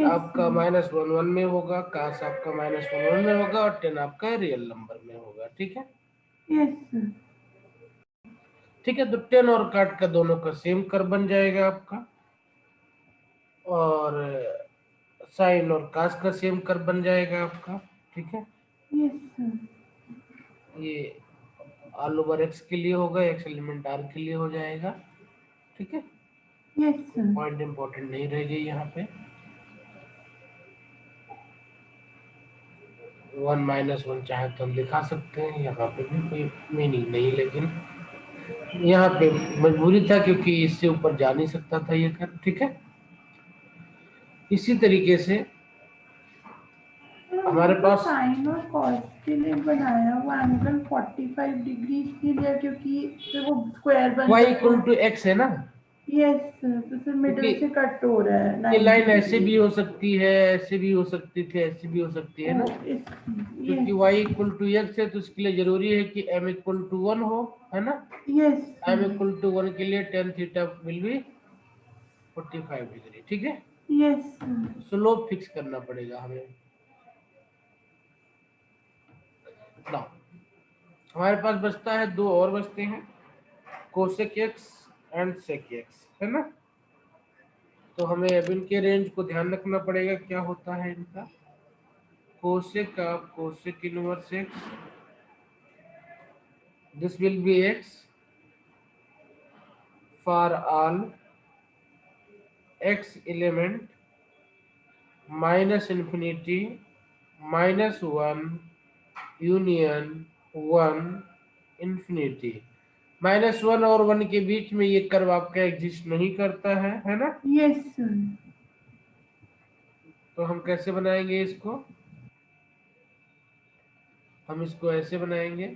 आपका -1 में होगा, cos आपका -1 में होगा और 10 आपका रियल नंबर में होगा। ठीक है, ठीक है। तो 10 और cot का दोनों का सेम कर्व बन जाएगा आपका, और साइन और cos का सेम कर्व बन जाएगा आपका। ठीक है, ये ऑल ओवर x के लिए होगा, x एलिमेंट r के लिए हो जाएगा। ठीक है, पॉइंट इंपॉर्टेंट नहीं रह गई यहाँ पे। 1 - 1 चाहे तो हम दिखा सकते हैं, यहाँ पे भी कोई मीनिंग नहीं, लेकिन यहाँ पे मजबूरी था क्योंकि इससे ऊपर जा नहीं सकता था ये कर। ठीक है, इसी तरीके से हमारे पास साइन और कॉस के लिए बनाया हुआ एंगल 45 डिग्री इसलिए क्योंकि फिर वो स्क्वायर बन y जाता इक्वल टू x है ना, तो फिर मिडिल क्योंकि से कट हो रहा है ये 90 लाइन ऐसे डिग्री। भी हो सकती है, ऐसे भी हो सकती थी, ऐसे भी हो सकती है ना, क्योंकि y इक्वल टू x है तो इसके लिए जरूरी है कि m इक्वल टू 1 हो, है ना। m इक्वल टू 1 के लिए tan theta will be 45 degree. ठीक है, स्लोप फिक्स करना पड़ेगा हमें ना। हमारे पास बचता है दो और बचते हैं, cosec x and sec x, है ना। तो हमें अब इनके रेंज को ध्यान रखना पड़ेगा, क्या होता है इनका। Cosec of cosec inverse x, this will be x for all x element -infinity -1 union 1 infinity। -1 और 1 के बीच में ये कर्व आपका एग्जिस्ट नहीं करता है ना। तो हम कैसे बनाएंगे इसको, हम इसको ऐसे बनाएंगे,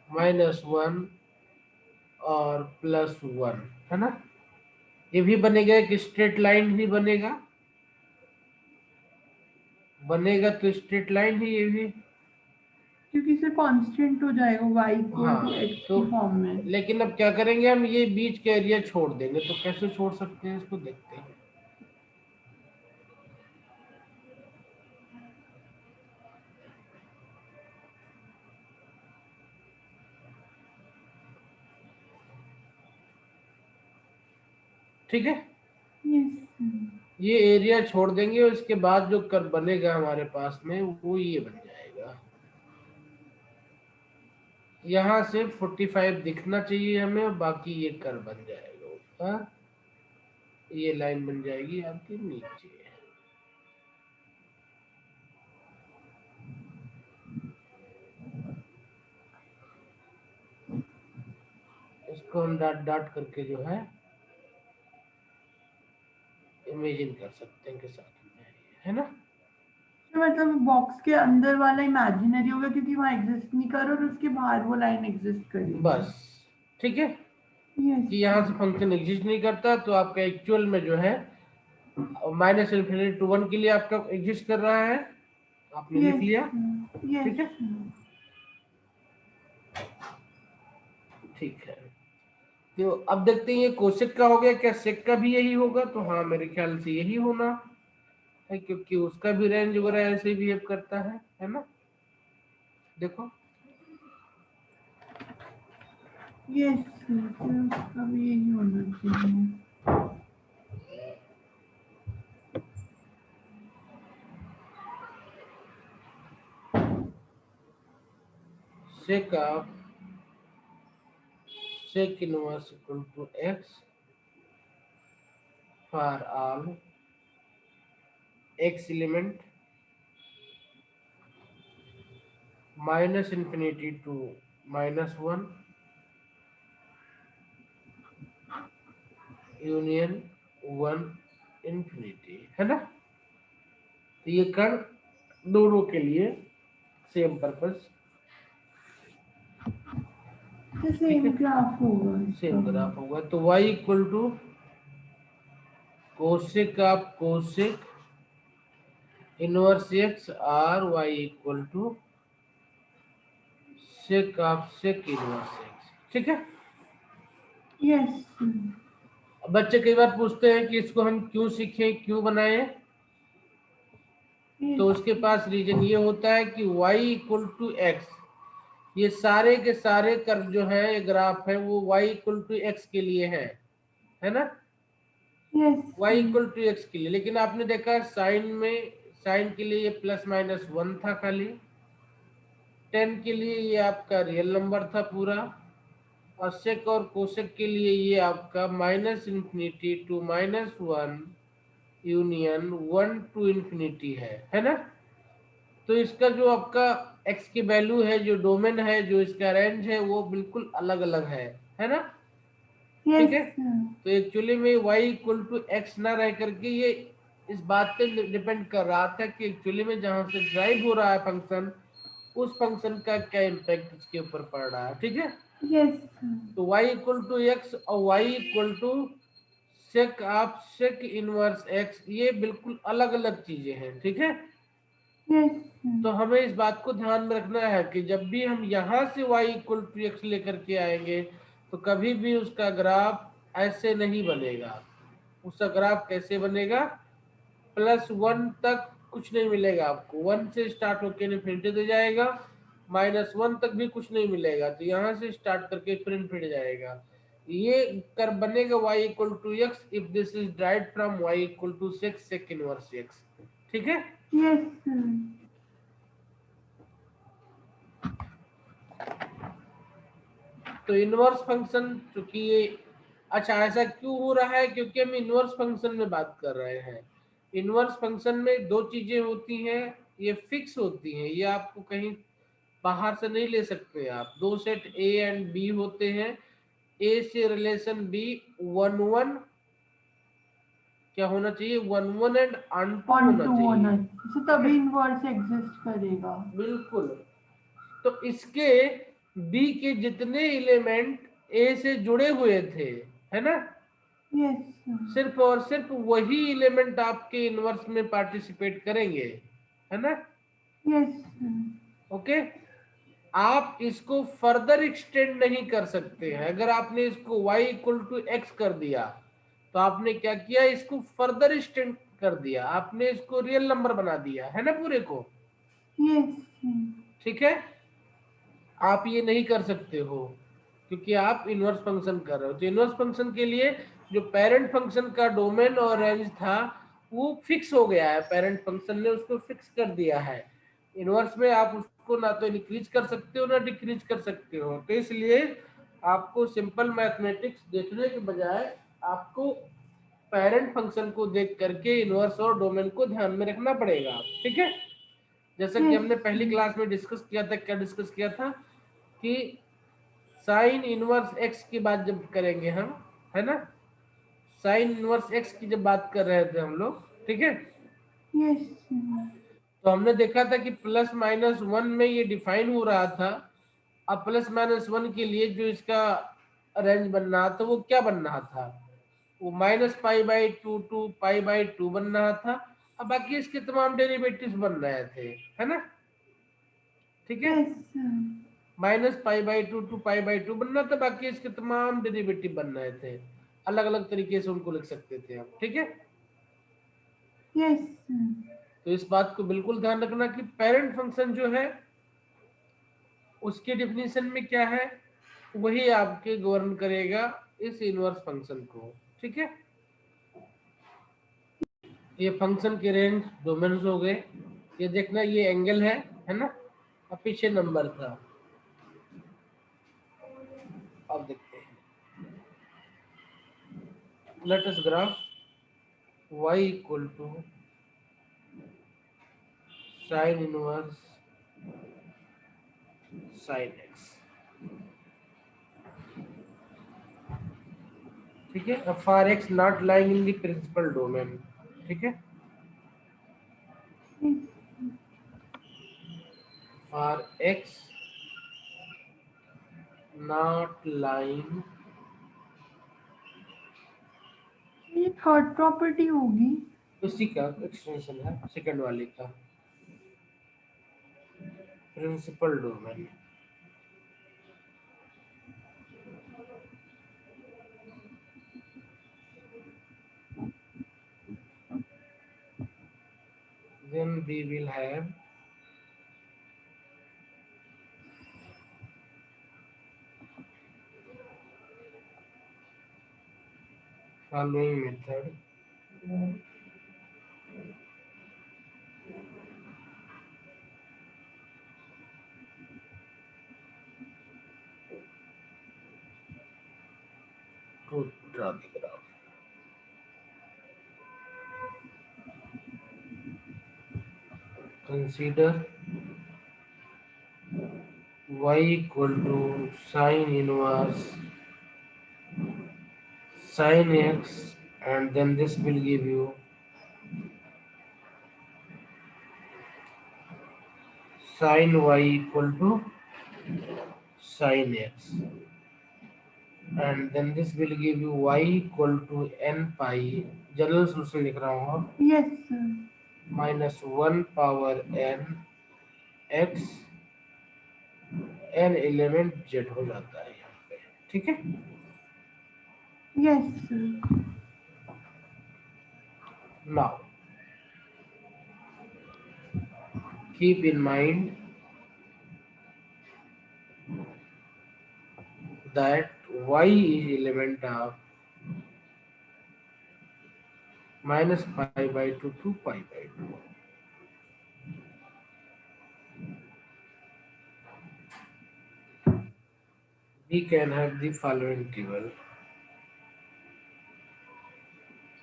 -1 और +1, है ना। ये भी बनेगा, एक स्ट्रेट लाइन ही बनेगा, बनेगा तो स्ट्रेट लाइन ही ये भी। क्योंकि से कांस्टेंट हो जाएगा y इक्वल टू हाँ, x तो की फॉर्म में। लेकिन अब क्या करेंगे, हम ये बीच का एरिया छोड़ देंगे, तो कैसे छोड़ सकते हैं इसको देखते हैं। ठीक है, ये एरिया छोड़ देंगे और इसके बाद जो कर्व बनेगा हमारे पास में वो ये बन जाएगा। यहाँ से 45 दिखना चाहिए हमें, और बाकी ये कर्व बन जाएगा उसका, ये लाइन बन जाएगी आपके नीचे। इसको हम डॉट डॉट करके जो है इमेजिन कर सकते हैं के साथ में, है ना। तो मतलब बॉक्स के अंदर वाला इमेजिनरी होगा क्योंकि वहाँ एग्जिस्ट नहीं कर रहा और उसके बाहर वो लाइन एग्जिस्ट करेगी। बस, ठीक है, कि यहाँ से फंक्शन एग्जिस्ट नहीं करता, तो आपका एक्चुअल में जो है -∞ to 1 के लिए आपका एग्जिस्ट कर रहा है, आपने लिख लिया। ठीक है, ठीक है। तो अब देखते हैं ये कोसेक का हो गया, क्या सेक का भी यही होगा। तो हाँ, मेरे ख्याल से यही होना है, क्योंकि उसका भी रेंज वगैरह ऐसे ही बिहेव करता है ना। देखो, उसका भी यही होना चाहिए। sec of sec inverse equal to x for all x element -∞ to -1 union 1 infinity, है ना। तो ये कर दोनों के लिए सेम पर्पस, सेम ग्राफ होगा सेम ग्राफ होगा। तो y equal to cosec of cosec inverse x, और y equal to sec of sec inverse x, ठीक है। यस। बच्चे कई बार पूछते हैं कि इसको हम क्यों सीखें, क्यों बनाएं, तो उसके पास रीजन ये होता है कि y इक्वल टू एक्स, ये सारे के सारे कर्व जो है, ये ग्राफ है, वो y इक्वल टू एक्स के लिए है ना, y इक्वल टू एक्स के लिए। लेकिन आपने देखा साइन में, साइन के लिए ये प्लस माइनस वन था खाली, टेन के लिए ये आपका रियल नंबर था पूरा, और सेक और कोसेक के लिए ये आपका minus infinity to minus one union one to infinity है ना। तो इसका जो आपका x की वैल्यू है, जो डोमेन है, जो इसका रेंज है, वो बिल्कुल अलग अलग है ना, ठीक है। तो एक्चुअली में y इक्वल टू एक्स ना रह करके ये इस बात पे डिपेंड कर रहा था कि एक्चुअली में जहां से ड्राइव हो रहा है फंक्शन, उस फंक्शन का क्या इम्पैक्ट इसके ऊपर पड़ रहा है, ठीक है। तो y इक्वल टू एक्स और y equal to sec of sec inverse x, ये बिल्कुल अलग अलग चीजें हैं, ठीक है। तो हमें इस बात को ध्यान में रखना है कि जब भी हम यहाँ से y इक्वल टू एक्स लेकर के आएंगे, तो कभी भी उसका ग्राफ ऐसे नहीं बनेगा। उसका ग्राफ कैसे बनेगा, प्लस वन तक कुछ नहीं मिलेगा आपको, वन से स्टार्ट होकर इनफिनिटी तक जाएगा, माइनस वन तक भी कुछ नहीं मिलेगा, तो यहाँ से स्टार्ट करके फिर इनफिनिटी जाएगा। ये कर बनेगा y equal to x if this is died from y equal to sec sec inverse x, ठीक है। तो इनवर्स फंक्शन चूंकि ये, अच्छा ऐसा क्यों हो रहा है, क्योंकि हम इनवर्स फंक्शन में बात कर रहे हैं। इनवर्स फंक्शन में दो चीजें होती हैं, ये फिक्स होती हैं, ये आपको कहीं बाहर से नहीं ले सकते आप। दो सेट ए एंड बी होते हैं, ए से रिलेशन बी वन वन क्या होना चाहिए, वन वन एंड अनटू होना चाहिए, तभी इनवर्स एग्जिस्ट करेगा। बिल्कुल। तो इसके बी के जितने एलिमेंट ए से जुड़े हुए थे, है ना, सिर्फ और सिर्फ वही एलिमेंट आपके इनवर्स में पार्टिसिपेट करेंगे, है ना। ओके, आप इसको फर्दर एक्सटेंड नहीं कर सकते हैं। अगर आपने इसको y इक्वल टू एक्स कर दिया, तो आपने क्या किया, इसको फर्दर एक्सटेंड कर दिया, आपने इसको रियल नंबर बना दिया, है ना पूरे को, ठीक है। आप ये नहीं कर सकते हो क्योंकि आप इनवर्स फंक्शन कर रहे हो। तो इनवर्स फंक्शन के लिए जो पेरेंट फंक्शन का डोमेन और रेंज था, वो फिक्स हो गया है, पेरेंट फंक्शन ने उसको फिक्स कर दिया है। इनवर्स में आप उसको ना तो इंक्रीज कर सकते हो ना डिक्रीज कर सकते हो। तो इसलिए आपको सिंपल मैथमेटिक्स देखने के बजाय आपको पेरेंट फंक्शन को देख करके इनवर्स और डोमेन को ध्यान में रखना पड़ेगा, ठीक है। जैसा कि हमने पहली क्लास में डिस्कस किया था, क्या डिस्कस किया था कि साइन इनवर्स एक्स की बात जब करेंगे हम, है ना, साइन इनवर्स एक्स की जब बात कर रहे थे हम लोग, ठीक है। तो हमने देखा था कि प्लस माइनस वन में ये डिफाइन हो रहा था। अब प्लस माइनस वन के लिए जो इसका रेंज बन रहा था, वो क्या बन रहा था, वो minus pi by two to pi by two बन रहा था। अब बाकी इसके तमाम डेरिवेटिव्स बन रहे थे, है ना, ठीक है। Minus pi by two to pi by two बनना था, बाकी इसके तमाम डेरिवेटिव बन रहे थे, अलग अलग तरीके से उनको लिख सकते थे आप, ठीक है। तो इस बात को बिल्कुल ध्यान रखना कि पेरेंट फंक्शन जो है उसके डिफिनीशन में क्या है, वही आपके गवर्न करेगा इस इनवर्स फंक्शन को, ठीक है। ये फंक्शन के रेंज डोमेन्स हो गए। ये देखना, ये एंगल है ना, और पीछे नंबर था। अब देखते हैं, let us graph y equal to sine inverse sine x, ठीक है। अब for x not lying in the principal domain, ठीक है, फॉर एक्स नॉट लाइंग, ये थर्ड प्रॉपर्टी होगी, उसी का एक्सटेंशन है सेकंड वाले का, principal domain. we will have following method. To draw the graph. Consider y equal to sine inverse sin x, and then this will give you sin y equal to sin x, and then this will give you y equal to n pi, general solution लिख रहा हूँ, yes sir, minus 1 power n x, n element z हो जाता है यहाँ पे, ठीक है। Yes sir, now keep in mind that y is element of minus pi by 2 to pi by 2. We can have the following table.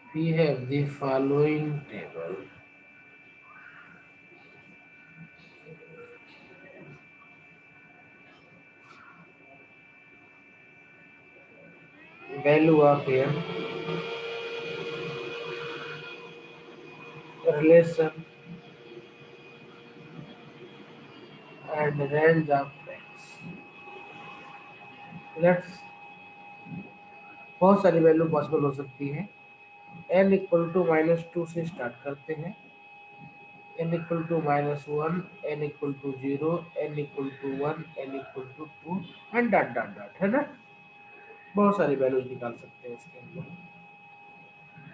We have the following table. Value of m, relation, and range of x. Let's बहुत सारी value possible हो सकती है। n equal to -2 से start करते हैं, n equal to -1, n equal to 0, n equal to 1, n equal to 2 and dot dot dot, है ना। बहुत सारी वैल्यूज निकाल सकते हैं इसके अंदर।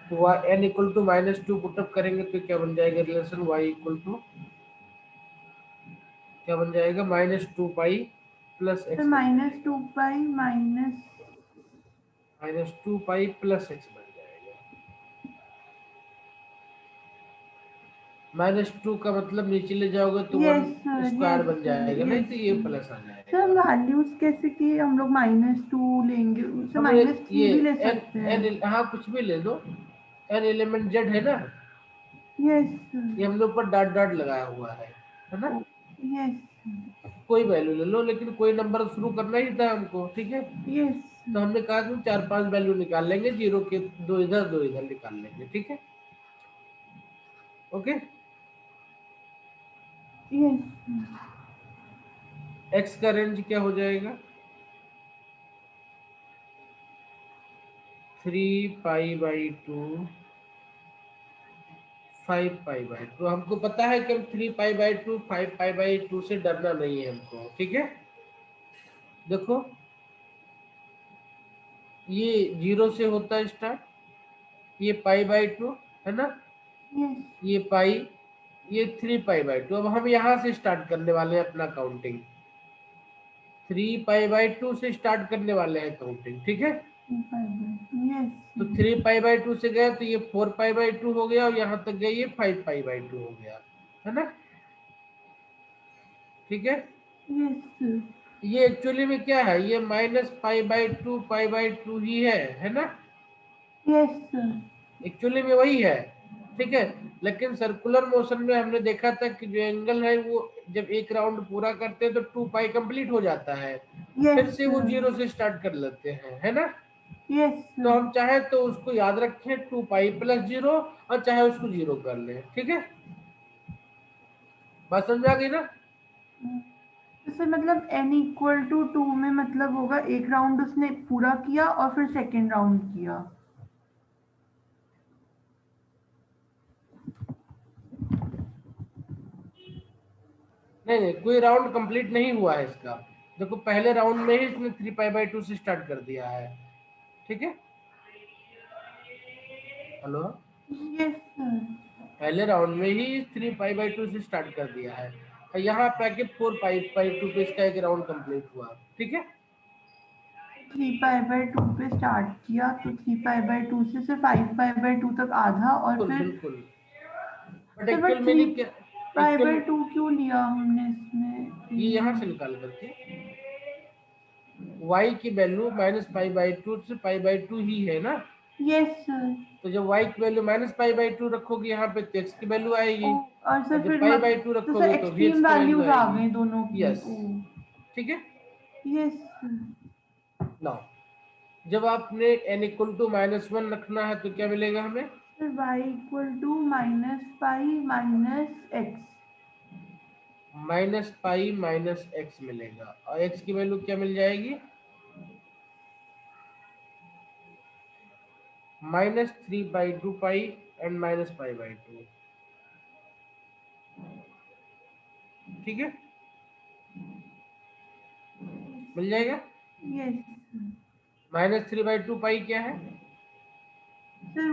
तो y n equal to -2 put up करेंगे तो क्या बन जाएगा रिलेशन, y इक्वल टू क्या बन जाएगा, -2 पाई प्लस एक्स, -2 पाई -2 पाई प्लस एक्स बन जाएगा। -2 का मतलब नीचे ले जाओगे तो यस 1 सर, स्क्वायर यस बन जाएगा, सर, नहीं यस तो ये सर। प्लस आ सर जाएगा। वैल्यूज कैसे कि हम लोग -2 लेंगे, उससे हमें -3 ये भी ले एन सकते हैं। एन हाँ कुछ भी ले लो, एन एलिमेंट जेड है ना, यस ये सर, हम लोग पर डॉट डॉट लगाया हुआ है ना। यस कोई वैल्यू ले लो, लेकिन कोई नंबर शुरू करना ही था हमको, ठीक है। यस तो हमने कहा कि 4-5 वैल्यू निकाल लेंगे, जीरो के दो इधर निकाल लेंगे, ठीक है, ओके। यस एक्स का रेंज क्या हो जाएगा, 3 पाई बाई 2, 5 पाई बाई 2। हमको पता है कि हम 3 पाई बाई 2, 5 पाई बाई 2 से डरना नहीं है हमको, ठीक है। देखो ये 0 से होता है स्टार्ट, ये पाई बाई 2 है ना, यस ये पाई, ये 3 पाई बाई 2। अब हम यहाँ से स्टार्ट करने वाले हैं अपना काउंटिंग, 3 पाई बाई 2 से स्टार्ट करने वाले हैं काउंटिंग, ठीक है। यस तो 3 पाई बाई 2 से गया तो ये 4 पाई बाई 2 हो गया, और यहाँ तक गए ये 5 पाई बाई 2 हो गया, है ना, ठीक है। यस ये एक्चुअली में क्या है, ये -π/2 π/2 ही है ना। यस एक्चुअली में वही है, ठीक है। लेकिन सर्कुलर मोशन में हमने देखा था कि जो एंगल है वो जब एक राउंड पूरा करते हैं तो 2 पाई कंप्लीट हो जाता है, फिर से वो 0 से स्टार्ट कर लेते हैं, है ना। यस तो हम चाहे तो उसको याद रखें 2 पाई प्लस 0, और चाहे उसको 0 कर लें, ठीक है। बात समझ आ गई ना। सर मतलब n = 2 में मतलब होगा एक राउंड उसने पूरा किया और फिर सेकंड राउंड किया। नहीं नहीं, कोई राउंड कंप्लीट नहीं हुआ है इसका। देखो पहले राउंड में ही इसने 3 पाई बाई 2 से स्टार्ट कर दिया है, ठीक है। हेलो, यस सर, पहले राउंड में ही 3 पाई/2 से स्टार्ट कर दिया है, और यहाँ पे आके 4 पाई/2 पे इसका एक राउंड कंप्लीट हुआ। ठीक है, 3 पाई/2 पे स्टार्ट किया तो 3 पाई/2 से 5 पाई/2 तक आधा, और बिल्कुल फिर बिल्कुल। बट सर एक्चुअल बट में थ्री नहीं क्या, पाई एक्चुअल बाई टू क्यों लिया हमने इसमें ये यहाँ से निकाल करके y की वैल्यू -पाई/2 से पाई/2 ही है ना, यस सर। तो जब y की वैल्यू -पाई/2 रखोगे यहाँ पे तो x की वैल्यू आएगी, और और सर जब फिर पाई/2 तो सर रखोगे तो भी x एक्सट्रीम की वैल्यू वैल्यूज आ आएगी। गई दोनों की। यस, ठीक है। यस नाउ जब आपने n इक्वल टू -1 रखना है तो क्या मिलेगा हमें? Sir y equal to -pi minus x. -Pi - x मिलेगा, और x की वैल्यू क्या मिल जाएगी? -3/2 पाई एंड -पाई/2। ठीक है, मिल जाएगा। यस -3/2 पाई क्या है? सर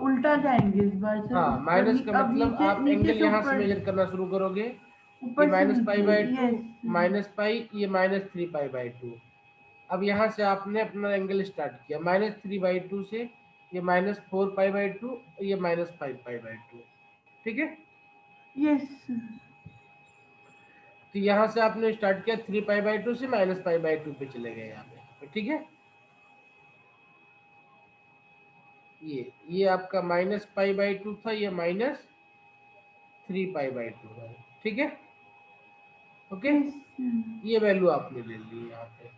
उल्टा जाएंगे इस बार सर, हाँ, ऊपर माइनस का अब मतलब नीचे आप नीचे एंगल से यहाँ से ऊपर, मेजर करना शुरू करोगे कि ऊपर से नीचे। -पाई/2 यस -पाई, ये -3 पाई/2। अब यहाँ से आपने अपना एंगल स्टार्ट किया -3/2 से, ये -4 पाई/2, ये -5 पाई/2। ठीक है, यस तो यहाँ से आपने स्टार्ट किया 3 पाई/2 से -पाई/2 पे चले गए यहाँ पे। ठीक है, ये आपका -पाई/2 था, ये -3 पाई/2 है। ठीक है, ओके, यस ये वैल्यू आपने ले ली। यहाँ पे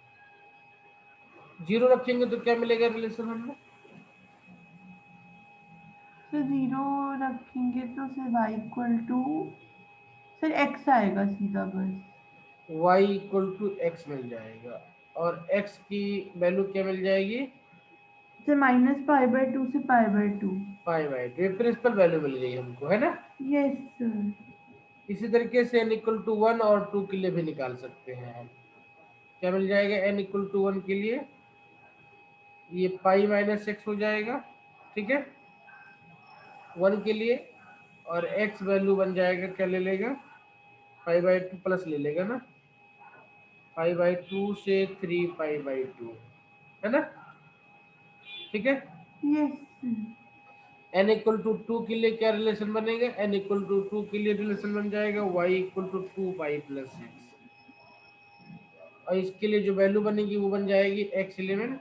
0 रखेंगे तो क्या मिलेगा रिलेशन हमें? सर 0 रखेंगे तो sir y equal to sir x आएगा सीधा बस। y इक्वल टू एक्स मिल जाएगा, और x की वैल्यू क्या मिल जाएगी? सर -पाई/2 से पाई/2। पाई/2, ये प्रिंसिपल वैल्यू मिल गई हमको, है ना। Yes sir. इसी तरीके से n इक्वल टू 1 और 2 के लिए भी निकाल सकते हैं हम। क्या मिल जाएगा n इक्वल टू 1 के लिए? ये पाई-x हो जाएगा। ठीक है, 1 के लिए, और x वैल्यू बन जाएगा, क्या ले लेगा? पाई/2 प्लस ले लेगा ना, पाई/2 से 3 पाई/2, है ना। ठीक है, यस n इक्वल टू 2 के लिए क्या रिलेशन बनेगा? n इक्वल टू 2 के लिए रिलेशन बन जाएगा y equal to 2 pi plus x, और इसके लिए जो वैल्यू बनेगी वो बन जाएगी x11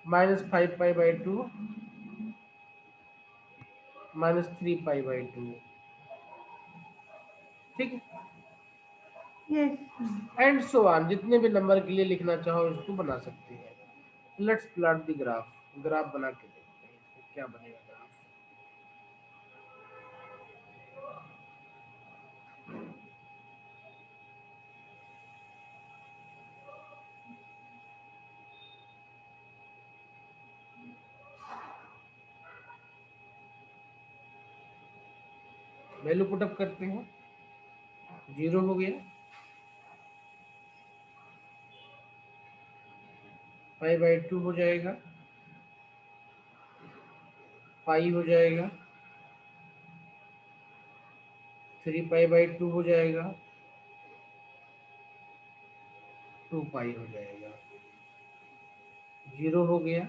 -5 पाई/2 -3 पाई/2। ठीक है, यस एंड सो ऑन, जितने भी नंबर के लिए लिखना चाहो इसको बना सकते हैं। Let's plot the graph, graph बना के देखते हैं इसको क्या बनेगा ग्राफ। वैल्यू पुटअप करते हैं, 0 हो गया, पाई/2 हो जाएगा, पाई हो जाएगा, 3 पाई/2 हो जाएगा, 2 पाई हो जाएगा, 0 हो गया,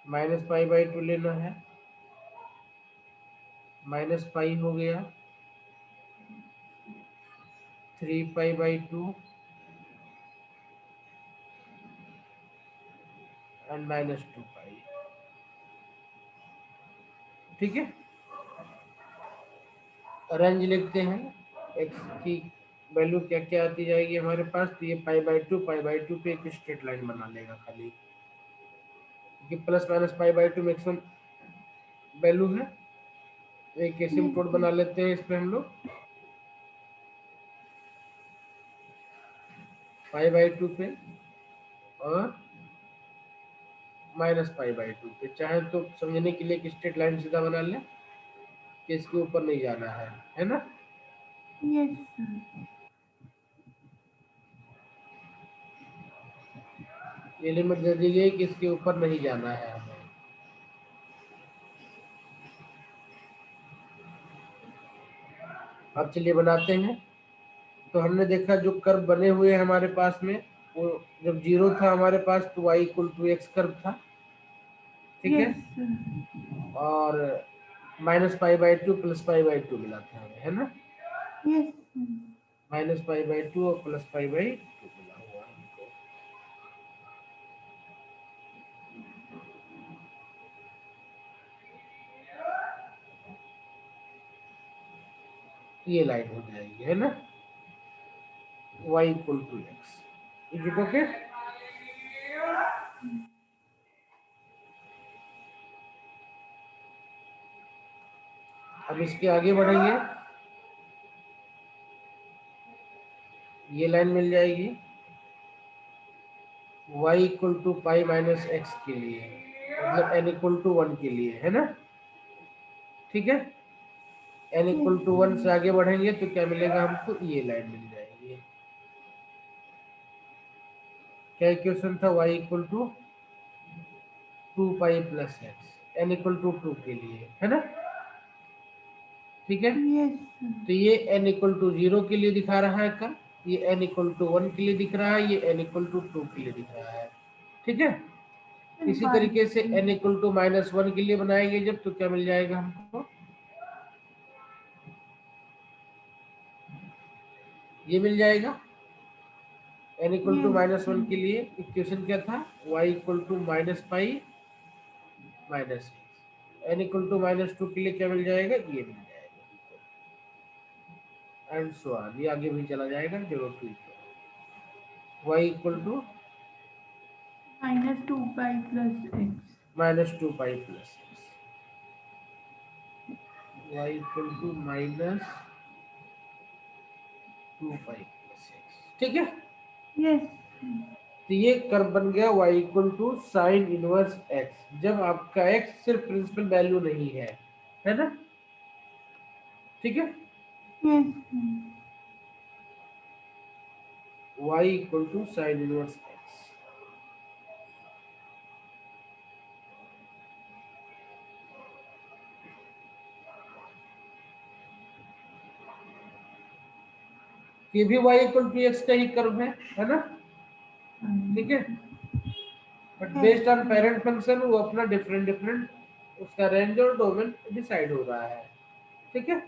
-पाई/2 लेना है, -पाई हो गया, 3 पाई/2 एंड -2 पाई। ठीक है, रेंज लिखते हैं, x की वैल्यू क्या क्या आती जाएगी हमारे पास, तो ये पाई/2 पे एक स्ट्रेट लाइन बना लेगा खाली, क्योंकि प्लस माइनस पाई/2 मैक्सिमम वैल्यू है। एक एसिम्पटोट बना लेते हैं इस पे हम लोग, पाई/2 पे और -पाई/2 पे। चाहे तो समझने के लिए एक स्ट्रेट लाइन सीधा बना लें कि इसके ऊपर नहीं जाना है ना। यस ये लिमिट दे दी गई कि इसके ऊपर नहीं जाना है हमें। अब चलिए बनाते हैं। तो हमने देखा जो कर्व बने हुए हैं हमारे पास में, वो जब 0 था हमारे पास तो y equal to x curve था, ठीक है। और -π/2 +π/2 मिला था हमें, है ना। -π/2 और +π/2 मिला हुआ हमको। ये लाइन हो जाएगी, है ना, y equal to x. Is it okay? अब इसके आगे बढ़ेंगे, ये लाइन मिल जाएगी y equal to pi minus x के लिए, मतलब n इक्वल टू 1 के लिए, है ना, ठीक है। n इक्वल टू 1 से आगे बढ़ेंगे तो क्या मिलेगा हमको, ये लाइन मिल जाएगी। क्या इक्वेशन था, y equal to 2 pi plus x, n equal to 2 के लिए, है ना, ठीक है। तो ये n इक्वल टू 0 के लिए दिखा रहा है कर्व, ये n इक्वल टू 1 के लिए दिख रहा है, ये n इक्वल टू 2 के लिए दिख रहा है, ठीक है। इसी तरीके से n इक्वल टू -1 के लिए बनाएंगे जब, तो क्या मिल जाएगा हमको, ये मिल जाएगा। n इक्वल टू -1 के लिए इक्वेशन क्या था, y equal to -pi minus x. n equal to -2 के लिए क्या मिल जाएगा, ये मिल जाएगा, एंड सो ऑन, ये आगे भी चला जाएगा जरूरत हुई तो। y equal to -2 pi plus x, -2 pi plus x, y equal to -2 pi plus x, ठीक है। तो ये कर्व बन गया y equal to sine inverse x, जब आपका x सिर्फ प्रिंसिपल वैल्यू नहीं है ना, ठीक है। y equal to sine inverse x। ये भी y इक्वल टू x का ही कर्व है ना, ठीक है। But based on parent function वो अपना डिफरेंट डिफरेंट उसका रेंज और डोमेन डिसाइड हो रहा है, ठीक है।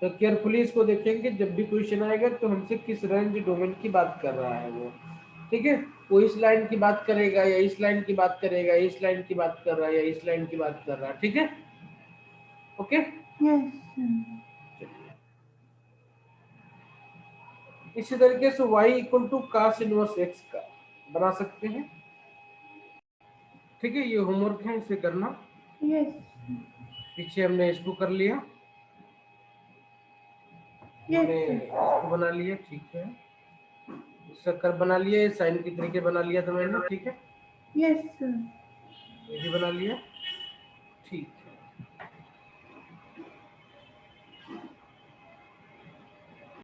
तो केयरफुली इसको देखेंगे, जब भी क्वेश्चन आएगा तो हमसे किस रेंज डोमेन की बात कर रहा है वो, ठीक है। वो इस लाइन की बात करेगा या इस लाइन की बात करेगा, इस लाइन की बात कर रहा है या इस लाइन की बात कर रहा है, ठीक है, ओके। इसी तरीके से y equal to cos inverse x का बना सकते हैं, ठीक है। ये होमवर्क है, इसे करना। पीछे हमने इसको कर लिया, हमने इसको बना लिया, ठीक है। इसका कर्व बना लिया, साइन की तरीके बना लिया था मैंने, ठीक है। ये भी बना लिया, ठीक।